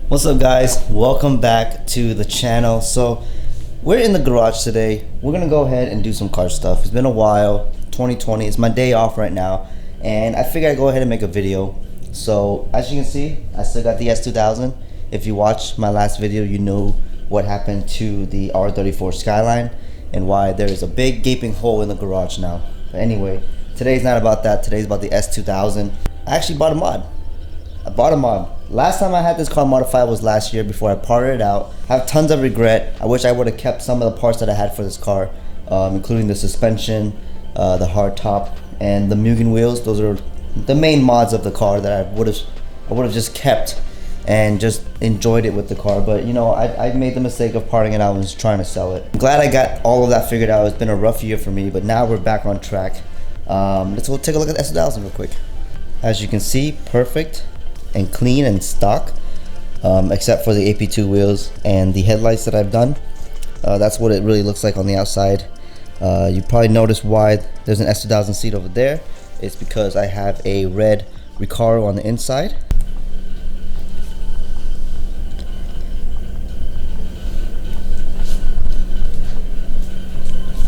What's up, guys? Welcome back to the channel. So we're in the garage today. We're gonna go ahead and do some car stuff. It's been a while. 2020, it's my day off right now, and I figured I'd go ahead and make a video. So as you can see, I still got the S2000. If you watched my last video, you know what happened to the R34 Skyline and why there is a big gaping hole in the garage now. But anyway, today's not about that. Today's about the S2000. I actually bought a mod. Last time I had this car modified was last year before I parted it out. I have tons of regret. I wish I would have kept some of the parts that I had for this car, including the suspension, the hard top, and the Mugen wheels. Those are the main mods of the car that I would have just kept and just enjoyed it with the car. But you know, I made the mistake of parting it out and just trying to sell it. I'm glad I got all of that figured out. It's been a rough year for me, but now we're back on track. Let's go take a look at the S2000 real quick. As you can see, perfect and clean and stock, except for the AP2 wheels and the headlights that I've done. That's what it really looks like on the outside. You probably noticed why there's an S2000 seat over there. It's because I have a red Recaro on the inside.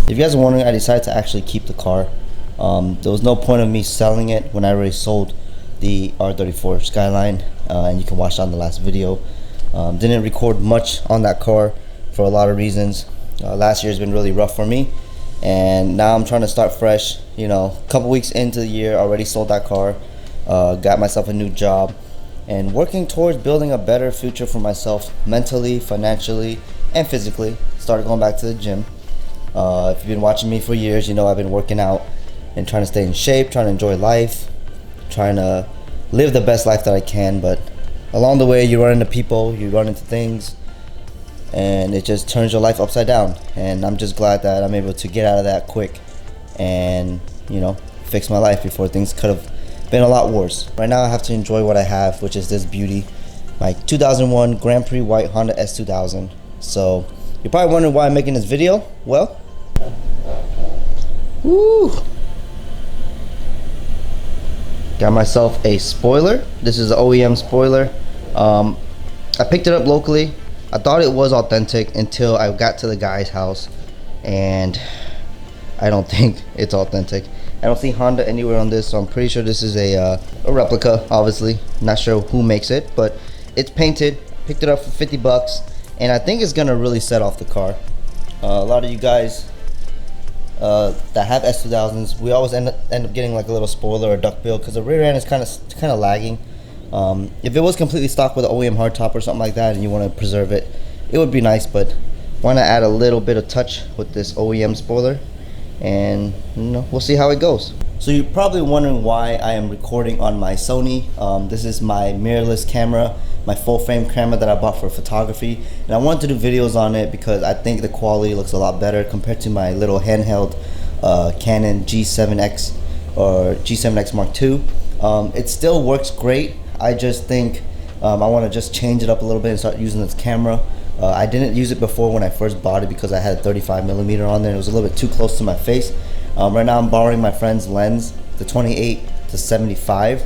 If you guys are wondering, I decided to actually keep the car. There was no point of me selling it when I already sold the R34 Skyline, and you can watch that on the last video. Didn't record much on that car for a lot of reasons. Last year's been really rough for me, and now I'm trying to start fresh. You know, a couple weeks into the year, already sold that car, got myself a new job, and working towards building a better future for myself mentally, financially, and physically. Started going back to the gym. If you've been watching me for years, you know I've been working out and trying to stay in shape, trying to enjoy life, trying to live the best life that I can. But along the way, you run into people, you run into things, and it just turns your life upside down. And I'm just glad that I'm able to get out of that quick and, you know, fix my life before things could have been a lot worse. Right now I have to enjoy what I have, which is this beauty, my 2001 Grand Prix white Honda S2000. So you're probably wondering why I'm making this video. Well, woo! Got myself a spoiler. This is an OEM spoiler. I picked it up locally. I thought it was authentic until I got to the guy's house, and I don't think it's authentic. I don't see Honda anywhere on this, so I'm pretty sure this is a replica, obviously. Not sure who makes it, but it's painted. Picked it up for 50 bucks, and I think it's gonna really set off the car. A lot of you guys that have S2000s, we always end up getting like a little spoiler or duckbill because the rear end is kind of lagging. If it was completely stock with an OEM hardtop or something like that and you want to preserve it, it would be nice, but want to add a little bit of touch with this OEM spoiler, and you know, we'll see how it goes. So you're probably wondering why I am recording on my Sony. This is my mirrorless camera, my full frame camera that I bought for photography, and I wanted to do videos on it because I think the quality looks a lot better compared to my little handheld Canon G7X or G7X Mark II. It still works great. I just think I want to just change it up a little bit and start using this camera. I didn't use it before when I first bought it because I had a 35mm on there. It was a little bit too close to my face. Right now I'm borrowing my friend's lens, the 28-75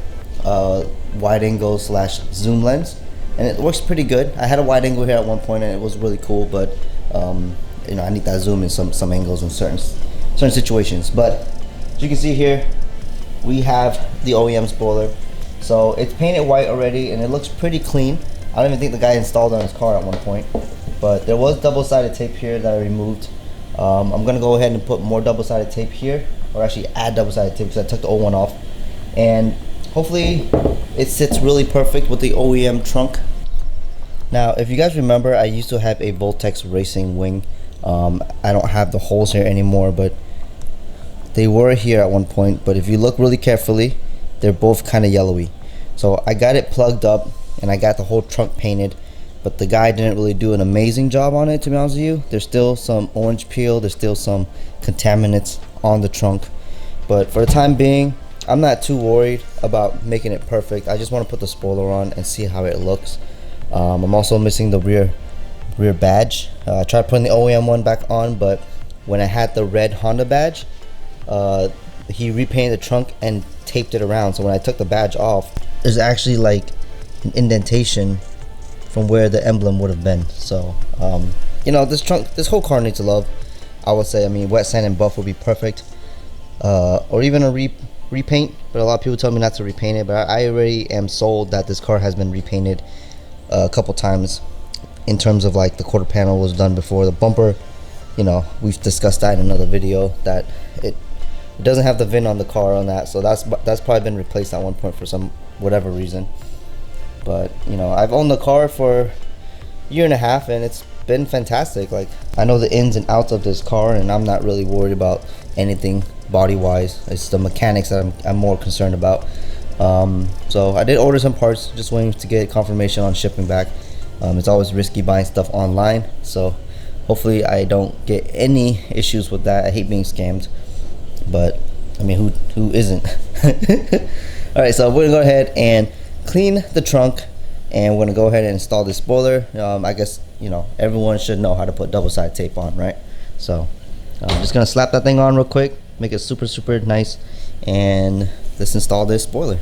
wide angle / zoom lens, and it works pretty good. I had a wide angle here at one point and it was really cool, but you know, I need that zoom in some angles in certain situations. But as you can see here, we have the OEM spoiler. So it's painted white already and it looks pretty clean. I don't even think the guy installed it on his car at one point, but there was double-sided tape here that I removed. I'm gonna go ahead and put more double-sided tape here, or actually add double-sided tape because I took the old one off, and hopefully it sits really perfect with the OEM trunk. Now, if you guys remember, I used to have a Voltex racing wing. I don't have the holes here anymore, but they were here at one point. But if you look really carefully, they're both kind of yellowy. So I got it plugged up and I got the whole trunk painted, but the guy didn't really do an amazing job on it, to be honest with you. There's still some orange peel, there's still some contaminants on the trunk, but for the time being, I'm not too worried about making it perfect. I just want to put the spoiler on and see how it looks. I'm also missing the rear badge. I tried putting the OEM one back on, but when I had the red Honda badge, he repainted the trunk and taped it around, so when I took the badge off, there's actually like an indentation from where the emblem would have been. So you know, this whole car needs love, I would say. I mean, wet sand and buff would be perfect, or even a repaint, but a lot of people tell me not to repaint it. But I already am sold that this car has been repainted a couple times. In terms of like the quarter panel was done before, the bumper, you know, we've discussed that in another video, that it doesn't have the VIN on the car on that, so that's probably been replaced at one point for some whatever reason. But you know, I've owned the car for a year and a half and it's been fantastic. Like, I know the ins and outs of this car and I'm not really worried about anything body wise. It's the mechanics that I'm more concerned about. So I did order some parts, just waiting to get confirmation on shipping back. It's always risky buying stuff online, so hopefully I don't get any issues with that. I hate being scammed, but I mean, who isn't? All right, so we're gonna go ahead and clean the trunk, and we're gonna go ahead and install this spoiler. I guess, you know, everyone should know how to put double-sided tape on, right? So I'm just gonna slap that thing on real quick, make it super nice, and let's install this spoiler.